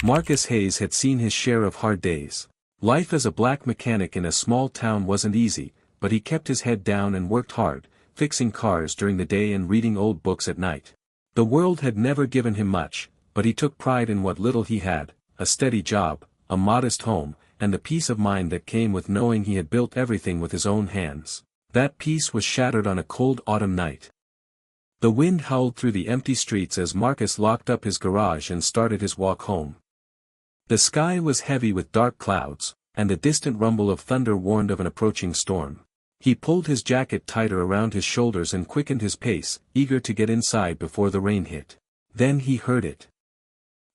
Marcus Hayes had seen his share of hard days. Life as a black mechanic in a small town wasn't easy, but he kept his head down and worked hard, fixing cars during the day and reading old books at night. The world had never given him much, but he took pride in what little he had, a steady job, a modest home, and the peace of mind that came with knowing he had built everything with his own hands. That peace was shattered on a cold autumn night. The wind howled through the empty streets as Marcus locked up his garage and started his walk home. The sky was heavy with dark clouds, and the distant rumble of thunder warned of an approaching storm. He pulled his jacket tighter around his shoulders and quickened his pace, eager to get inside before the rain hit. Then he heard it.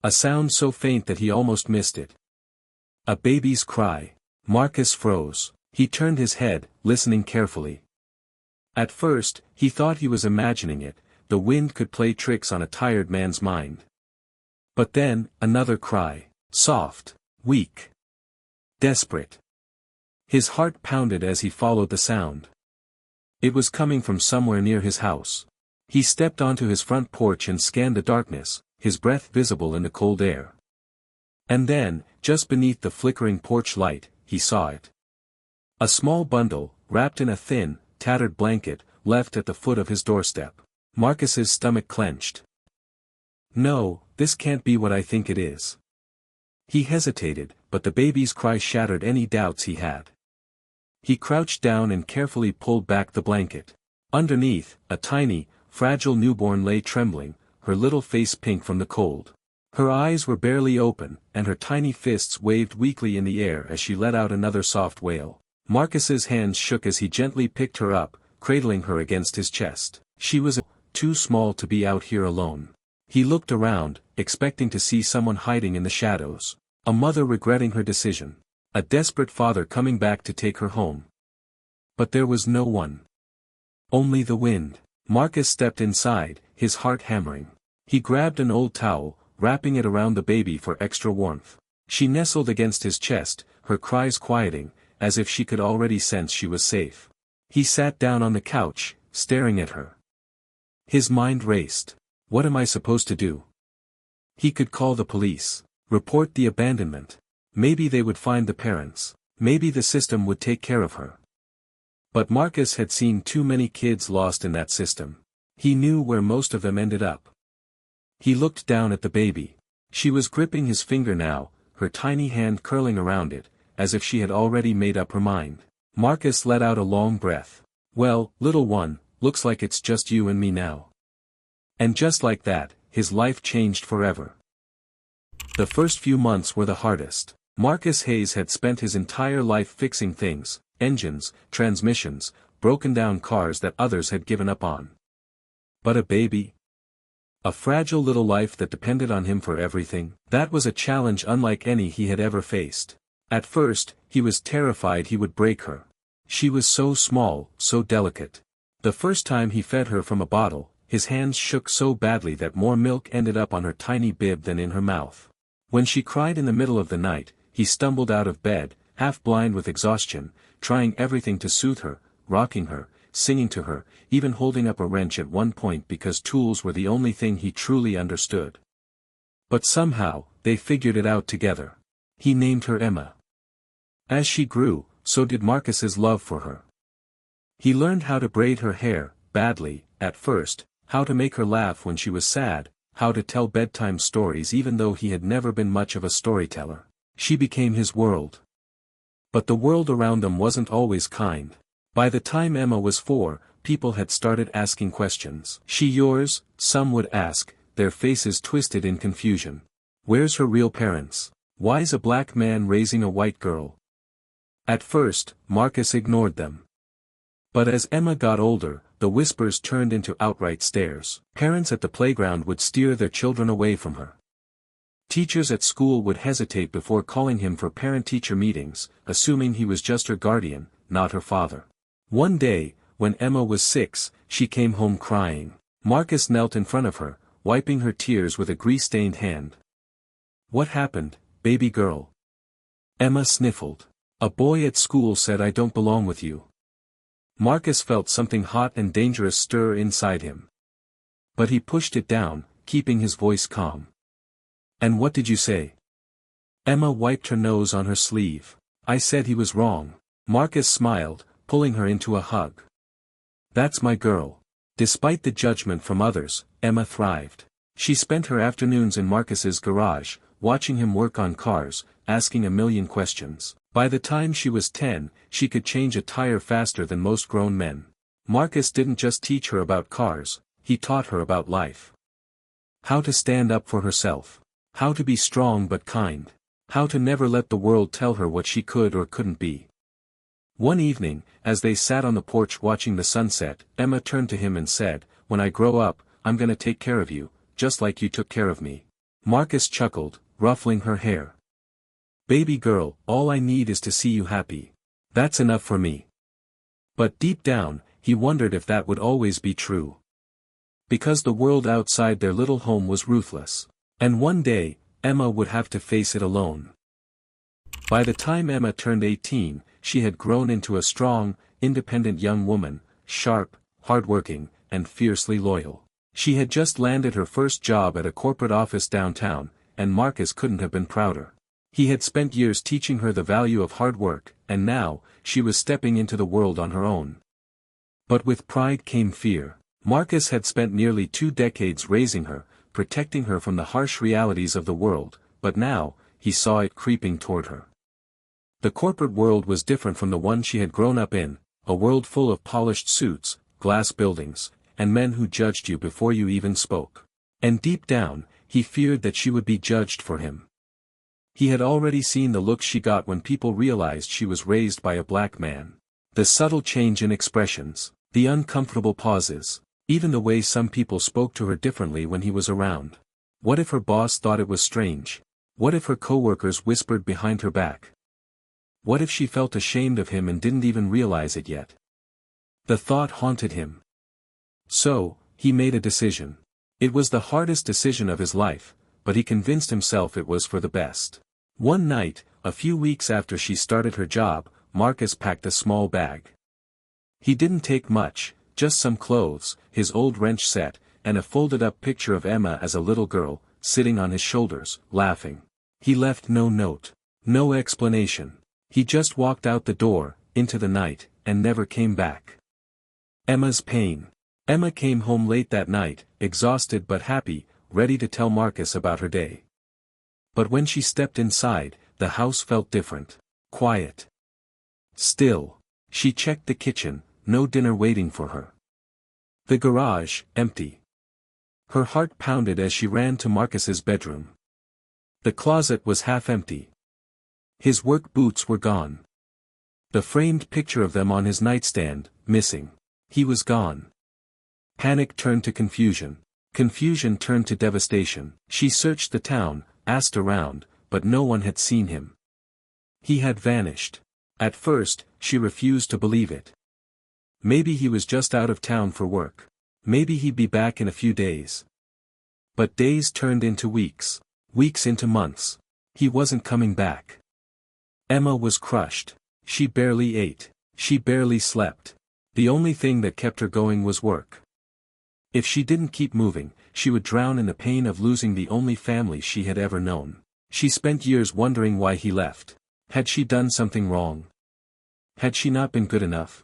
A sound so faint that he almost missed it. A baby's cry. Marcus froze. He turned his head, listening carefully. At first, he thought he was imagining it, the wind could play tricks on a tired man's mind. But then, another cry. Soft, weak, desperate. His heart pounded as he followed the sound. It was coming from somewhere near his house. He stepped onto his front porch and scanned the darkness, his breath visible in the cold air. And then, just beneath the flickering porch light, he saw it. A small bundle, wrapped in a thin, tattered blanket, left at the foot of his doorstep. Marcus's stomach clenched. No, this can't be what I think it is. He hesitated, but the baby's cry shattered any doubts he had. He crouched down and carefully pulled back the blanket. Underneath, a tiny, fragile newborn lay trembling, her little face pink from the cold. Her eyes were barely open, and her tiny fists waved weakly in the air as she let out another soft wail. Marcus's hands shook as he gently picked her up, cradling her against his chest. She was too small to be out here alone. He looked around, expecting to see someone hiding in the shadows. A mother regretting her decision. A desperate father coming back to take her home. But there was no one. Only the wind. Marcus stepped inside, his heart hammering. He grabbed an old towel, wrapping it around the baby for extra warmth. She nestled against his chest, her cries quieting, as if she could already sense she was safe. He sat down on the couch, staring at her. His mind raced. What am I supposed to do? He could call the police. Report the abandonment. Maybe they would find the parents. Maybe the system would take care of her. But Marcus had seen too many kids lost in that system. He knew where most of them ended up. He looked down at the baby. She was gripping his finger now, her tiny hand curling around it, as if she had already made up her mind. Marcus let out a long breath. Well, little one, looks like it's just you and me now. And just like that, his life changed forever. The first few months were the hardest. Marcus Hayes had spent his entire life fixing things, engines, transmissions, broken down cars that others had given up on. But a baby? A fragile little life that depended on him for everything? That was a challenge unlike any he had ever faced. At first, he was terrified he would break her. She was so small, so delicate. The first time he fed her from a bottle, his hands shook so badly that more milk ended up on her tiny bib than in her mouth. When she cried in the middle of the night, he stumbled out of bed, half blind with exhaustion, trying everything to soothe her, rocking her, singing to her, even holding up a wrench at one point because tools were the only thing he truly understood. But somehow, they figured it out together. He named her Emma. As she grew, so did Marcus's love for her. He learned how to braid her hair, badly, at first, how to make her laugh when she was sad, how to tell bedtime stories even though he had never been much of a storyteller. She became his world. But the world around them wasn't always kind. By the time Emma was 4, people had started asking questions. She yours? Some would ask, their faces twisted in confusion. Where's her real parents? Why's a black man raising a white girl? At first, Marcus ignored them. But as Emma got older, the whispers turned into outright stares. Parents at the playground would steer their children away from her. Teachers at school would hesitate before calling him for parent-teacher meetings, assuming he was just her guardian, not her father. One day, when Emma was 6, she came home crying. Marcus knelt in front of her, wiping her tears with a grease-stained hand. What happened, baby girl? Emma sniffled. A boy at school said I don't belong with you. Marcus felt something hot and dangerous stir inside him. But he pushed it down, keeping his voice calm. And what did you say? Emma wiped her nose on her sleeve. I said he was wrong. Marcus smiled, pulling her into a hug. That's my girl. Despite the judgment from others, Emma thrived. She spent her afternoons in Marcus's garage, watching him work on cars, asking a million questions. By the time she was 10, she could change a tire faster than most grown men. Marcus didn't just teach her about cars, he taught her about life. How to stand up for herself. How to be strong but kind. How to never let the world tell her what she could or couldn't be. One evening, as they sat on the porch watching the sunset, Emma turned to him and said, "When I grow up, I'm gonna take care of you, just like you took care of me." Marcus chuckled, ruffling her hair. "Baby girl, all I need is to see you happy. That's enough for me." But deep down, he wondered if that would always be true. Because the world outside their little home was ruthless. And one day, Emma would have to face it alone. By the time Emma turned 18, she had grown into a strong, independent young woman, sharp, hardworking, and fiercely loyal. She had just landed her first job at a corporate office downtown, and Marcus couldn't have been prouder. He had spent years teaching her the value of hard work, and now, she was stepping into the world on her own. But with pride came fear. Marcus had spent nearly 2 decades raising her, protecting her from the harsh realities of the world, but now, he saw it creeping toward her. The corporate world was different from the one she had grown up in, a world full of polished suits, glass buildings, and men who judged you before you even spoke. And deep down, he feared that she would be judged for him. He had already seen the look she got when people realized she was raised by a black man. The subtle change in expressions, the uncomfortable pauses, even the way some people spoke to her differently when he was around. What if her boss thought it was strange? What if her coworkers whispered behind her back? What if she felt ashamed of him and didn't even realize it yet? The thought haunted him. So, he made a decision. It was the hardest decision of his life, but he convinced himself it was for the best. One night, a few weeks after she started her job, Marcus packed a small bag. He didn't take much, just some clothes, his old wrench set, and a folded-up picture of Emma as a little girl, sitting on his shoulders, laughing. He left no note, no explanation. He just walked out the door, into the night, and never came back. Emma's pain. Emma came home late that night, exhausted but happy, ready to tell Marcus about her day. But when she stepped inside, the house felt different. Quiet. Still. She checked the kitchen, no dinner waiting for her. The garage, empty. Her heart pounded as she ran to Marcus's bedroom. The closet was half empty. His work boots were gone. The framed picture of them on his nightstand, missing. He was gone. Panic turned to confusion. Confusion turned to devastation. She searched the town, asked around, but no one had seen him. He had vanished. At first, she refused to believe it. Maybe he was just out of town for work. Maybe he'd be back in a few days. But days turned into weeks. Weeks into months. He wasn't coming back. Emma was crushed. She barely ate. She barely slept. The only thing that kept her going was work. If she didn't keep moving, she would drown in the pain of losing the only family she had ever known. She spent years wondering why he left. Had she done something wrong? Had she not been good enough?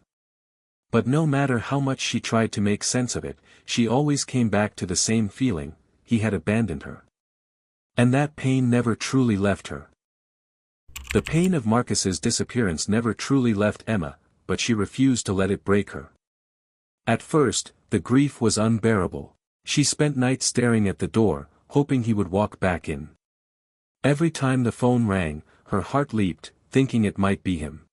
But no matter how much she tried to make sense of it, she always came back to the same feeling: he had abandoned her. And that pain never truly left her. The pain of Marcus's disappearance never truly left Emma, but she refused to let it break her. At first, the grief was unbearable. She spent nights staring at the door, hoping he would walk back in. Every time the phone rang, her heart leaped, thinking it might be him.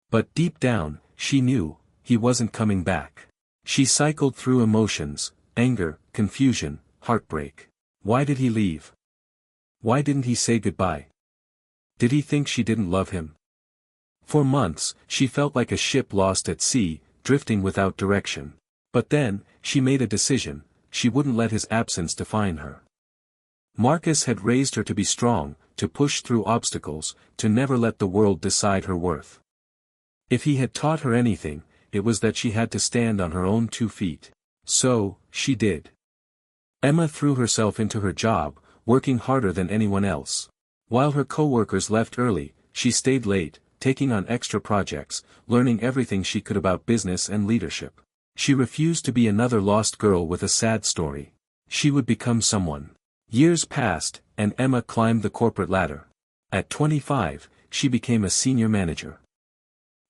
But deep down, she knew, he wasn't coming back. She cycled through emotions: anger, confusion, heartbreak. Why did he leave? Why didn't he say goodbye? Did he think she didn't love him? For months, she felt like a ship lost at sea, drifting without direction. But then, she made a decision: she wouldn't let his absence define her. Marcus had raised her to be strong, to push through obstacles, to never let the world decide her worth. If he had taught her anything, it was that she had to stand on her own 2 feet. So, she did. Emma threw herself into her job, working harder than anyone else. While her co-workers left early, she stayed late, taking on extra projects, learning everything she could about business and leadership. She refused to be another lost girl with a sad story. She would become someone. Years passed, and Emma climbed the corporate ladder. At 25, she became a senior manager.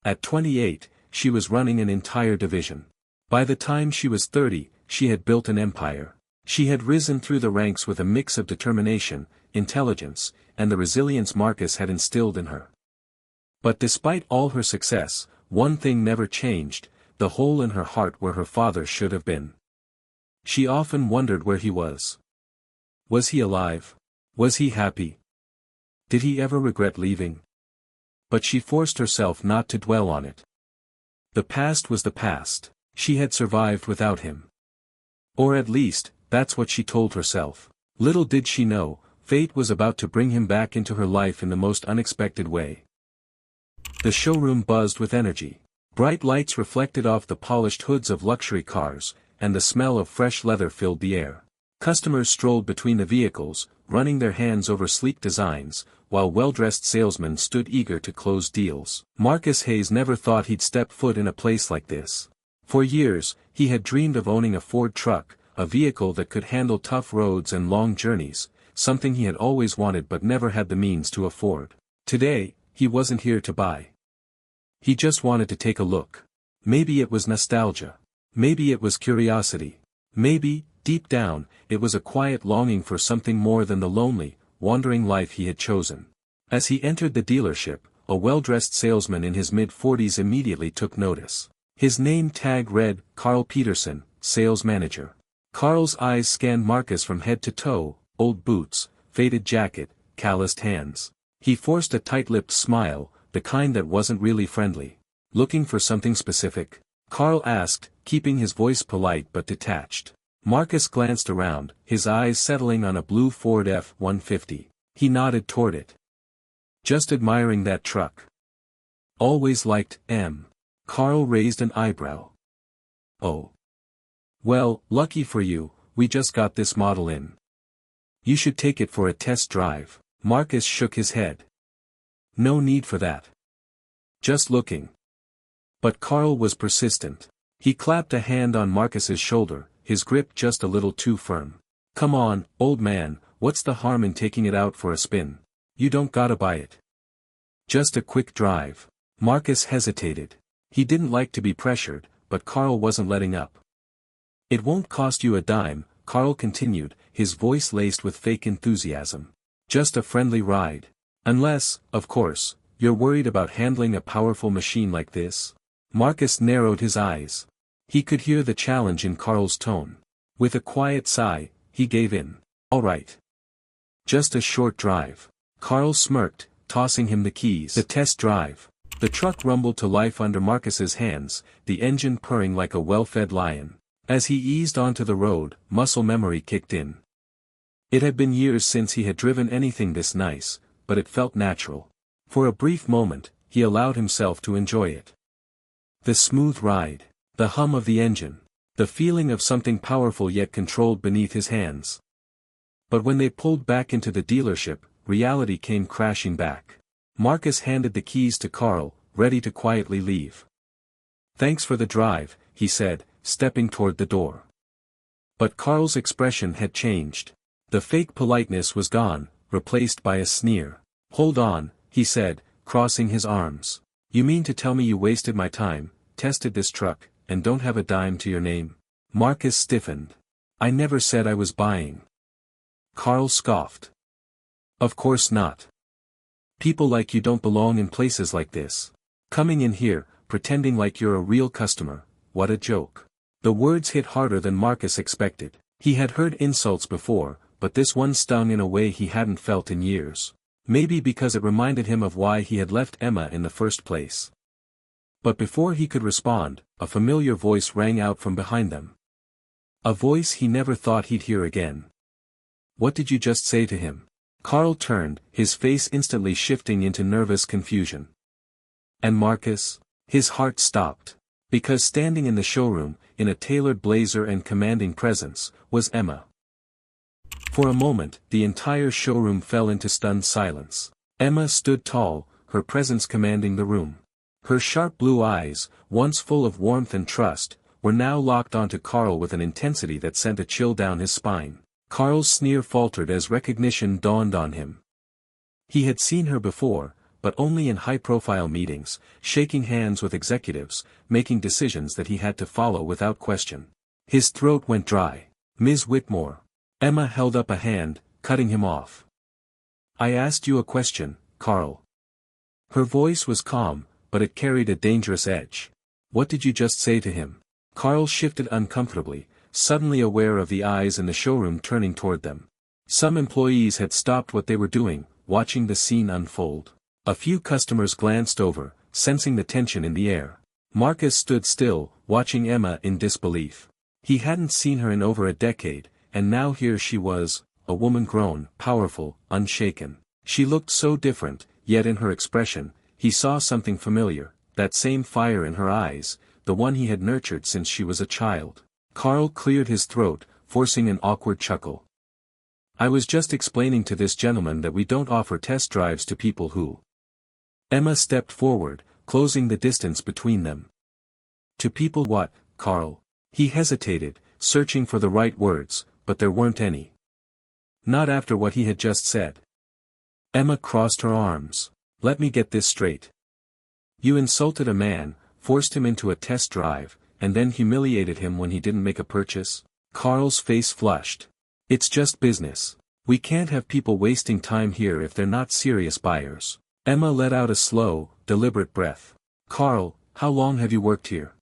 At 28, she was running an entire division. By the time she was 30, she had built an empire. She had risen through the ranks with a mix of determination, intelligence, and the resilience Marcus had instilled in her. But despite all her success, one thing never changed: the hole in her heart where her father should have been. She often wondered where he was. Was he alive? Was he happy? Did he ever regret leaving? But she forced herself not to dwell on it. The past was the past. She had survived without him. Or at least, that's what she told herself. Little did she know, fate was about to bring him back into her life in the most unexpected way. The showroom buzzed with energy. Bright lights reflected off the polished hoods of luxury cars, and the smell of fresh leather filled the air. Customers strolled between the vehicles, running their hands over sleek designs, while well-dressed salesmen stood eager to close deals. Marcus Hayes never thought he'd step foot in a place like this. For years, he had dreamed of owning a Ford truck, a vehicle that could handle tough roads and long journeys, something he had always wanted but never had the means to afford. Today, he wasn't here to buy. He just wanted to take a look. Maybe it was nostalgia. Maybe it was curiosity. Maybe, deep down, it was a quiet longing for something more than the lonely, wandering life he had chosen. As he entered the dealership, a well-dressed salesman in his mid-40s immediately took notice. His name tag read, Carl Peterson, sales manager. Carl's eyes scanned Marcus from head to toe: old boots, faded jacket, calloused hands. He forced a tight-lipped smile, the kind that wasn't really friendly. "Looking for something specific?" Carl asked, keeping his voice polite but detached. Marcus glanced around, his eyes settling on a blue Ford F-150. He nodded toward it. "Just admiring that truck. Always liked M." Carl raised an eyebrow. "Oh. Well, lucky for you, we just got this model in. You should take it for a test drive." Marcus shook his head. "No need for that. Just looking." But Carl was persistent. He clapped a hand on Marcus's shoulder, his grip just a little too firm. "Come on, old man, what's the harm in taking it out for a spin? You don't gotta buy it. Just a quick drive." Marcus hesitated. He didn't like to be pressured, but Carl wasn't letting up. "It won't cost you a dime," Carl continued, his voice laced with fake enthusiasm. "Just a friendly ride. Unless, of course, you're worried about handling a powerful machine like this." Marcus narrowed his eyes. He could hear the challenge in Carl's tone. With a quiet sigh, he gave in. "All right. Just a short drive." Carl smirked, tossing him the keys. The test drive. The truck rumbled to life under Marcus's hands, the engine purring like a well-fed lion. As he eased onto the road, muscle memory kicked in. It had been years since he had driven anything this nice, but it felt natural. For a brief moment, he allowed himself to enjoy it. The smooth ride, the hum of the engine, the feeling of something powerful yet controlled beneath his hands. But when they pulled back into the dealership, reality came crashing back. Marcus handed the keys to Carl, ready to quietly leave. "Thanks for the drive," he said, stepping toward the door. But Carl's expression had changed. The fake politeness was gone, replaced by a sneer. "Hold on," he said, crossing his arms. "You mean to tell me you wasted my time, tested this truck, and don't have a dime to your name?" Marcus stiffened. "I never said I was buying." Carl scoffed. "Of course not. People like you don't belong in places like this. Coming in here, pretending like you're a real customer, what a joke." The words hit harder than Marcus expected. He had heard insults before, but this one stung in a way he hadn't felt in years. Maybe because it reminded him of why he had left Emma in the first place. But before he could respond, a familiar voice rang out from behind them. A voice he never thought he'd hear again. "What did you just say to him?" Carl turned, his face instantly shifting into nervous confusion. And Marcus? His heart stopped. Because standing in the showroom, in a tailored blazer and commanding presence, was Emma. For a moment, the entire showroom fell into stunned silence. Emma stood tall, her presence commanding the room. Her sharp blue eyes, once full of warmth and trust, were now locked onto Carl with an intensity that sent a chill down his spine. Carl's sneer faltered as recognition dawned on him. He had seen her before, but only in high-profile meetings, shaking hands with executives, making decisions that he had to follow without question. His throat went dry. "Ms. Whitmore." Emma held up a hand, cutting him off. "I asked you a question, Carl." Her voice was calm, but it carried a dangerous edge. "What did you just say to him?" Carl shifted uncomfortably, suddenly aware of the eyes in the showroom turning toward them. Some employees had stopped what they were doing, watching the scene unfold. A few customers glanced over, sensing the tension in the air. Marcus stood still, watching Emma in disbelief. He hadn't seen her in over a decade, and now here she was, a woman grown, powerful, unshaken. She looked so different, yet in her expression, he saw something familiar, that same fire in her eyes, the one he had nurtured since she was a child. Carl cleared his throat, forcing an awkward chuckle. "I was just explaining to this gentleman that we don't offer test drives to people who—" Emma stepped forward, closing the distance between them. "To people what, Carl?" He hesitated, searching for the right words, but there weren't any. Not after what he had just said. Emma crossed her arms. "Let me get this straight. You insulted a man, forced him into a test drive, and then humiliated him when he didn't make a purchase?" Carl's face flushed. "It's just business. We can't have people wasting time here if they're not serious buyers." Emma let out a slow, deliberate breath. "Carl, how long have you worked here?"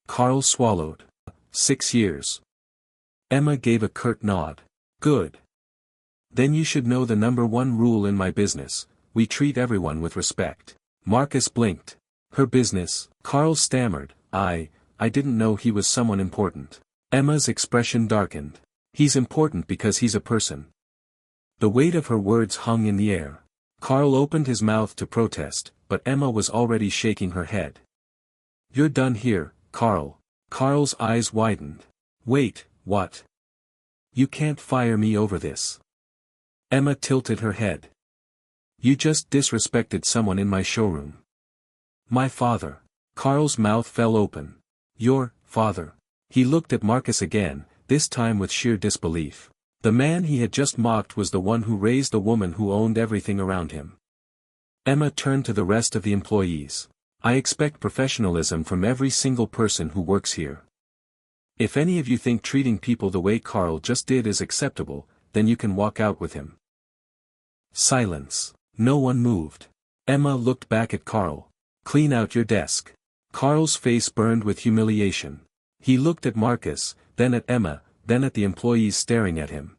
Carl swallowed. 6 years. Emma gave a curt nod. "Good. Then you should know the #1 rule in my business: we treat everyone with respect." Marcus blinked. "Her business?" Carl stammered. I didn't know he was someone important." Emma's expression darkened. "He's important because he's a person." The weight of her words hung in the air. Carl opened his mouth to protest, but Emma was already shaking her head. "You're done here, Carl." Carl's eyes widened. "Wait, what? You can't fire me over this." Emma tilted her head. "You just disrespected someone in my showroom." "My father." Carl's mouth fell open. "Your father?" He looked at Marcus again, this time with sheer disbelief. The man he had just mocked was the one who raised the woman who owned everything around him. Emma turned to the rest of the employees. "I expect professionalism from every single person who works here. If any of you think treating people the way Carl just did is acceptable, then you can walk out with him." Silence. No one moved. Emma looked back at Carl. "Clean out your desk." Carl's face burned with humiliation. He looked at Marcus, then at Emma, then at the employees staring at him.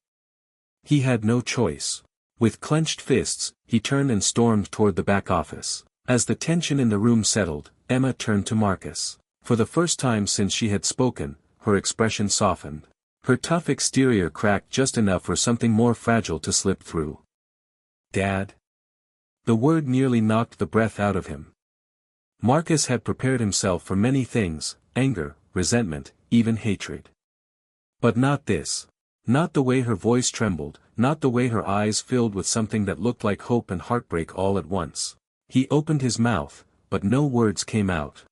He had no choice. With clenched fists, he turned and stormed toward the back office. As the tension in the room settled, Emma turned to Marcus. For the first time since she had spoken, her expression softened. Her tough exterior cracked just enough for something more fragile to slip through. "Dad?" The word nearly knocked the breath out of him. Marcus had prepared himself for many things: anger, resentment, even hatred. But not this. Not the way her voice trembled, not the way her eyes filled with something that looked like hope and heartbreak all at once. He opened his mouth, but no words came out.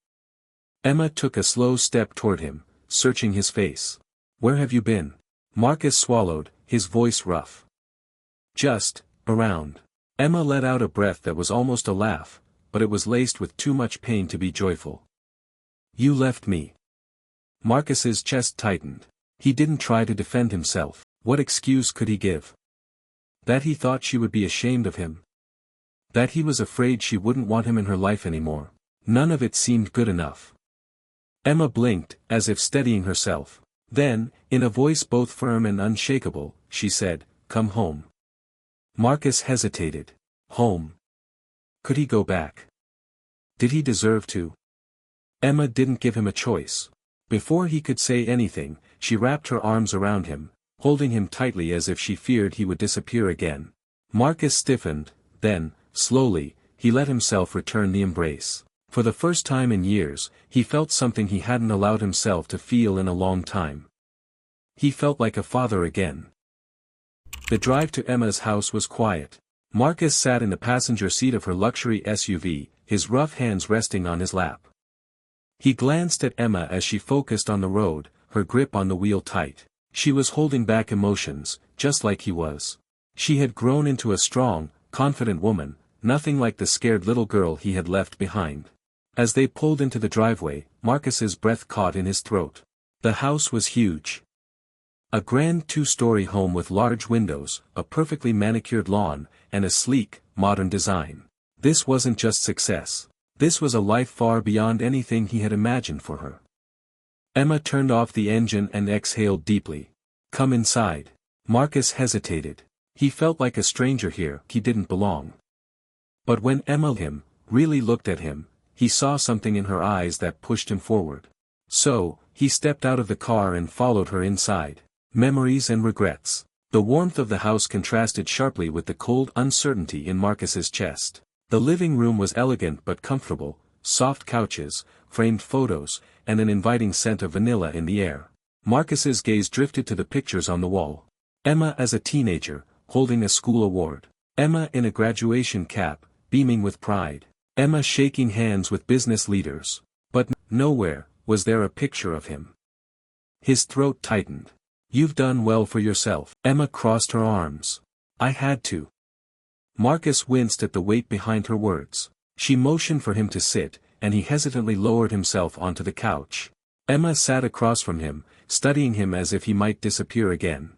Emma took a slow step toward him, searching his face. "Where have you been?" Marcus swallowed, his voice rough. "Just, around." Emma let out a breath that was almost a laugh, but it was laced with too much pain to be joyful. "You left me." Marcus's chest tightened. He didn't try to defend himself. What excuse could he give? That he thought she would be ashamed of him? That he was afraid she wouldn't want him in her life anymore? None of it seemed good enough. Emma blinked, as if steadying herself. Then, in a voice both firm and unshakable, she said, "Come home." Marcus hesitated. Home? Could he go back? Did he deserve to? Emma didn't give him a choice. Before he could say anything, she wrapped her arms around him, holding him tightly as if she feared he would disappear again. Marcus stiffened, then, slowly, he let himself return the embrace. For the first time in years, he felt something he hadn't allowed himself to feel in a long time. He felt like a father again. The drive to Emma's house was quiet. Marcus sat in the passenger seat of her luxury SUV, his rough hands resting on his lap. He glanced at Emma as she focused on the road, her grip on the wheel tight. She was holding back emotions, just like he was. She had grown into a strong, confident woman, nothing like the scared little girl he had left behind. As they pulled into the driveway, Marcus's breath caught in his throat. The house was huge. A grand two-story home with large windows, a perfectly manicured lawn, and a sleek, modern design. This wasn't just success. This was a life far beyond anything he had imagined for her. Emma turned off the engine and exhaled deeply. "Come inside." Marcus hesitated. He felt like a stranger here, he didn't belong. But when Emma really looked at him, he saw something in her eyes that pushed him forward. So, he stepped out of the car and followed her inside. Memories and regrets. The warmth of the house contrasted sharply with the cold uncertainty in Marcus's chest. The living room was elegant but comfortable, soft couches, framed photos, and an inviting scent of vanilla in the air. Marcus's gaze drifted to the pictures on the wall. Emma as a teenager, holding a school award. Emma in a graduation cap, beaming with pride. Emma shaking hands with business leaders. But nowhere was there a picture of him. His throat tightened. "You've done well for yourself." Emma crossed her arms. "I had to." Marcus winced at the weight behind her words. She motioned for him to sit, and he hesitantly lowered himself onto the couch. Emma sat across from him, studying him as if he might disappear again.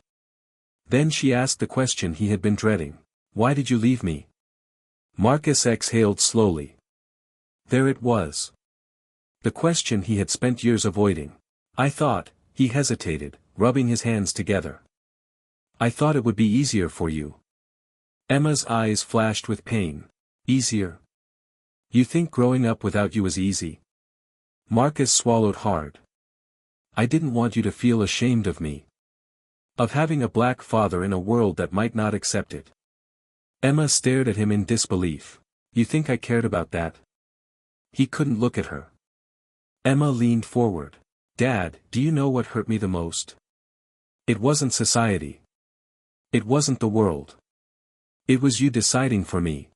Then she asked the question he had been dreading. "Why did you leave me?" Marcus exhaled slowly. There it was. The question he had spent years avoiding. "I thought," he hesitated, rubbing his hands together. "I thought it would be easier for you." Emma's eyes flashed with pain. "Easier? You think growing up without you was easy?" Marcus swallowed hard. "I didn't want you to feel ashamed of me. Of having a black father in a world that might not accept it." Emma stared at him in disbelief. "You think I cared about that?" He couldn't look at her. Emma leaned forward. "Dad, do you know what hurt me the most? It wasn't society. It wasn't the world. It was you deciding for me.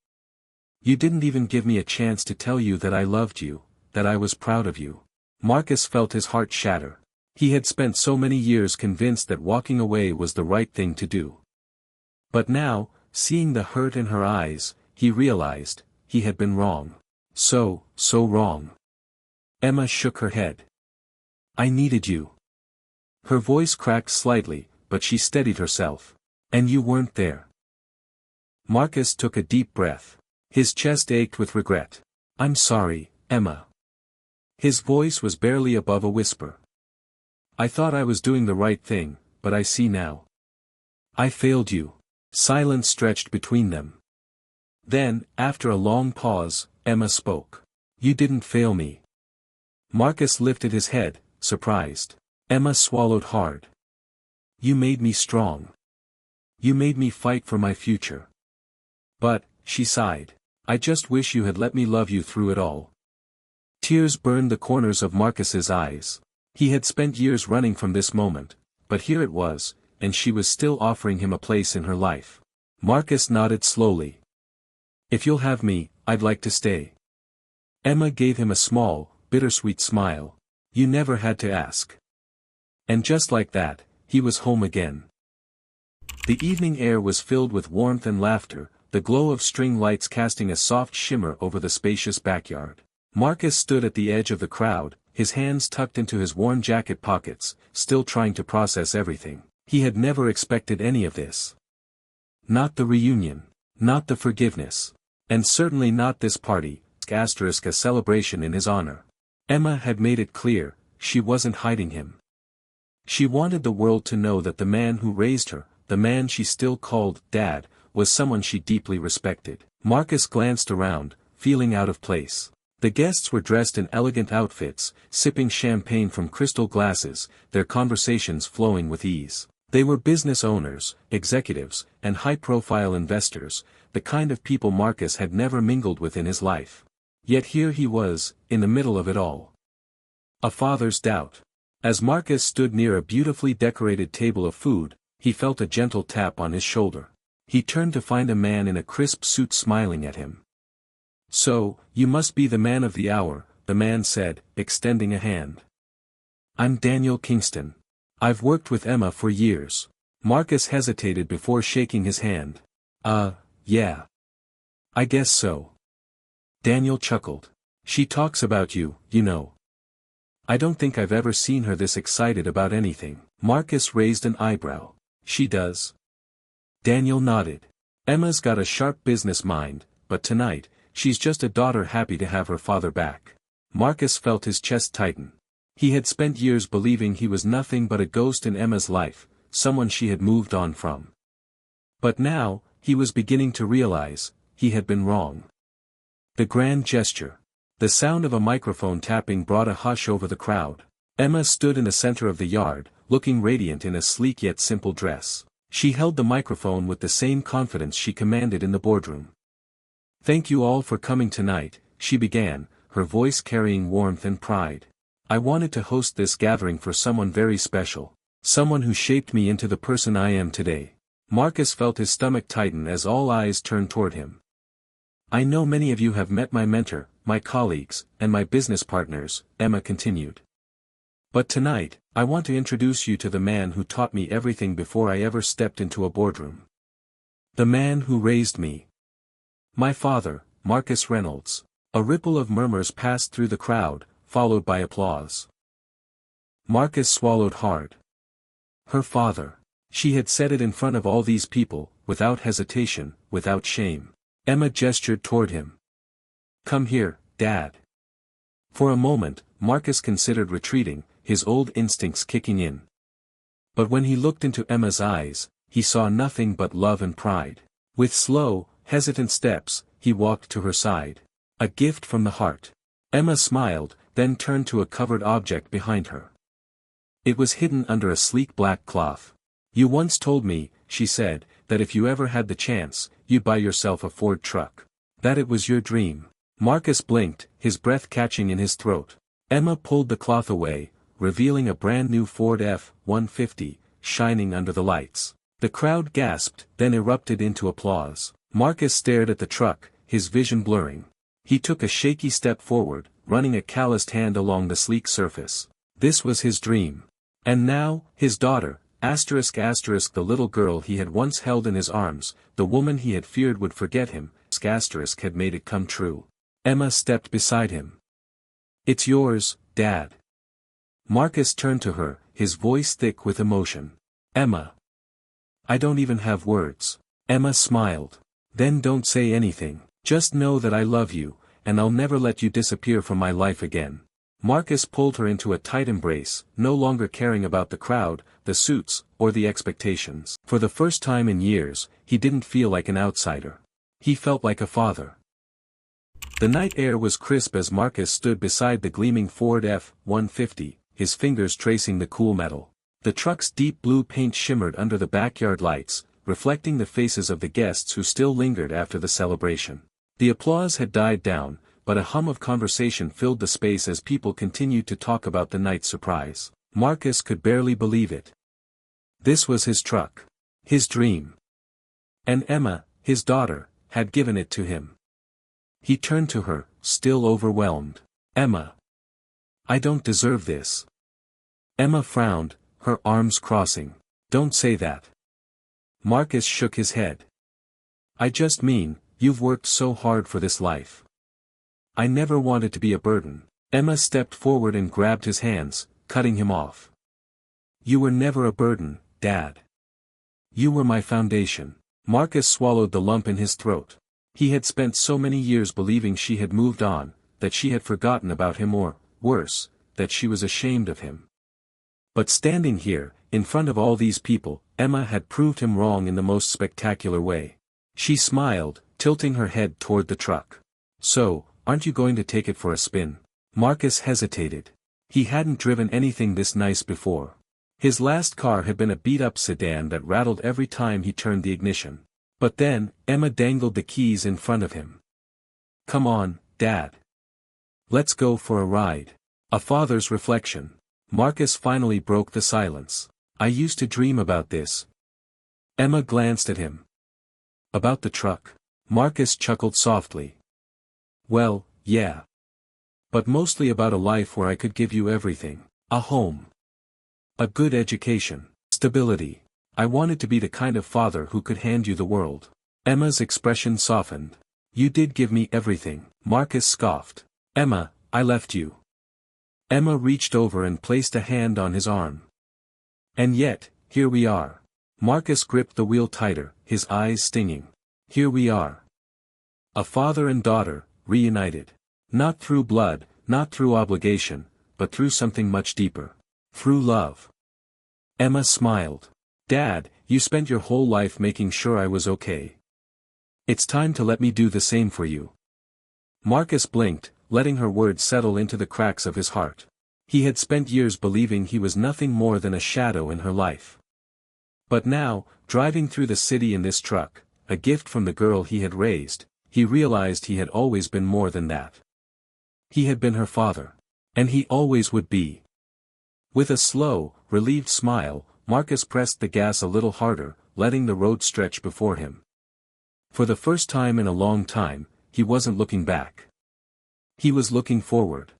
You didn't even give me a chance to tell you that I loved you, that I was proud of you." Marcus felt his heart shatter. He had spent so many years convinced that walking away was the right thing to do. But now, seeing the hurt in her eyes, he realized, he had been wrong. So wrong. Emma shook her head. "I needed you." Her voice cracked slightly, but she steadied herself. "And you weren't there." Marcus took a deep breath. His chest ached with regret. "I'm sorry, Emma." His voice was barely above a whisper. "I thought I was doing the right thing, but I see now. I failed you." Silence stretched between them. Then, after a long pause, Emma spoke. "You didn't fail me." Marcus lifted his head, surprised. Emma swallowed hard. "You made me strong. You made me fight for my future. But," she sighed, "I just wish you had let me love you through it all." Tears burned the corners of Marcus's eyes. He had spent years running from this moment, but here it was, and she was still offering him a place in her life. Marcus nodded slowly. "If you'll have me, I'd like to stay." Emma gave him a small, bittersweet smile. "You never had to ask." And just like that, he was home again. The evening air was filled with warmth and laughter, the glow of string lights casting a soft shimmer over the spacious backyard. Marcus stood at the edge of the crowd, his hands tucked into his worn jacket pockets, still trying to process everything. He had never expected any of this. Not the reunion. Not the forgiveness. And certainly not this party, a celebration in his honor. Emma had made it clear, she wasn't hiding him. She wanted the world to know that the man who raised her, the man she still called Dad, was someone she deeply respected. Marcus glanced around, feeling out of place. The guests were dressed in elegant outfits, sipping champagne from crystal glasses, their conversations flowing with ease. They were business owners, executives, and high-profile investors, the kind of people Marcus had never mingled with in his life. Yet here he was, in the middle of it all. A father's doubt. As Marcus stood near a beautifully decorated table of food, he felt a gentle tap on his shoulder. He turned to find a man in a crisp suit smiling at him. "So, you must be the man of the hour," the man said, extending a hand. "I'm Daniel Kingston. I've worked with Emma for years." Marcus hesitated before shaking his hand. Yeah. I guess so." Daniel chuckled. "She talks about you, you know. I don't think I've ever seen her this excited about anything." Marcus raised an eyebrow. "She does?" Daniel nodded. "Emma's got a sharp business mind, but tonight, she's just a daughter happy to have her father back." Marcus felt his chest tighten. He had spent years believing he was nothing but a ghost in Emma's life, someone she had moved on from. But now, he was beginning to realize, he had been wrong. The grand gesture. The sound of a microphone tapping brought a hush over the crowd. Emma stood in the center of the yard, looking radiant in a sleek yet simple dress. She held the microphone with the same confidence she commanded in the boardroom. "Thank you all for coming tonight," she began, her voice carrying warmth and pride. "I wanted to host this gathering for someone very special. Someone who shaped me into the person I am today." Marcus felt his stomach tighten as all eyes turned toward him. "I know many of you have met my mentor, my colleagues, and my business partners," Emma continued. "But tonight, I want to introduce you to the man who taught me everything before I ever stepped into a boardroom. The man who raised me. My father, Marcus Reynolds." A ripple of murmurs passed through the crowd, followed by applause. Marcus swallowed hard. Her father. She had said it in front of all these people, without hesitation, without shame. Emma gestured toward him. "Come here, Dad." For a moment, Marcus considered retreating, his old instincts kicking in. But when he looked into Emma's eyes, he saw nothing but love and pride. With slow, hesitant steps, he walked to her side. "A gift from the heart." Emma smiled, then turned to a covered object behind her. It was hidden under a sleek black cloth. "You once told me," she said, "that if you ever had the chance, you'd buy yourself a Ford truck. That it was your dream." Marcus blinked, his breath catching in his throat. Emma pulled the cloth away, revealing a brand new Ford F-150, shining under the lights. The crowd gasped, then erupted into applause. Marcus stared at the truck, his vision blurring. He took a shaky step forward, running a calloused hand along the sleek surface. This was his dream. And now, his daughter, the little girl he had once held in his arms, the woman he had feared would forget him, had made it come true. Emma stepped beside him. "It's yours, Dad." Marcus turned to her, his voice thick with emotion. "Emma. I don't even have words." Emma smiled. "Then don't say anything. Just know that I love you, and I'll never let you disappear from my life again." Marcus pulled her into a tight embrace, no longer caring about the crowd, the suits, or the expectations. For the first time in years, he didn't feel like an outsider. He felt like a father. The night air was crisp as Marcus stood beside the gleaming Ford F-150, his fingers tracing the cool metal. The truck's deep blue paint shimmered under the backyard lights, reflecting the faces of the guests who still lingered after the celebration. The applause had died down, but a hum of conversation filled the space as people continued to talk about the night's surprise. Marcus could barely believe it. This was his truck. His dream. And Emma, his daughter, had given it to him. He turned to her, still overwhelmed. "Emma. I don't deserve this." Emma frowned, her arms crossing. "Don't say that." Marcus shook his head. "I just mean, you've worked so hard for this life. I never wanted to be a burden." Emma stepped forward and grabbed his hands, cutting him off. "You were never a burden, Dad. You were my foundation." Marcus swallowed the lump in his throat. He had spent so many years believing she had moved on, that she had forgotten about him or, worse, that she was ashamed of him. But standing here, in front of all these people, Emma had proved him wrong in the most spectacular way. She smiled, tilting her head toward the truck. "So, aren't you going to take it for a spin?" Marcus hesitated. He hadn't driven anything this nice before. His last car had been a beat-up sedan that rattled every time he turned the ignition. But then, Emma dangled the keys in front of him. "Come on, Dad. Let's go for a ride." A father's reflection. Marcus finally broke the silence. "I used to dream about this, Emma glanced at him. About the truck. Marcus chuckled softly. Well, yeah. But mostly about a life where I could give you everything. A home. A good education. Stability. I wanted to be the kind of father who could hand you the world. Emma's expression softened. You did give me everything, Marcus scoffed. Emma, I left you. Emma reached over and placed a hand on his arm. And yet, here we are. Marcus gripped the wheel tighter, his eyes stinging. Here we are. A father and daughter, reunited. Not through blood, not through obligation, but through something much deeper. Through love. Emma smiled. Dad, you spent your whole life making sure I was okay. It's time to let me do the same for you. Marcus blinked, letting her words settle into the cracks of his heart. He had spent years believing he was nothing more than a shadow in her life. But now, driving through the city in this truck, a gift from the girl he had raised, he realized he had always been more than that. He had been her father. And he always would be. With a slow, relieved smile, Marcus pressed the gas a little harder, letting the road stretch before him. For the first time in a long time, he wasn't looking back. He was looking forward.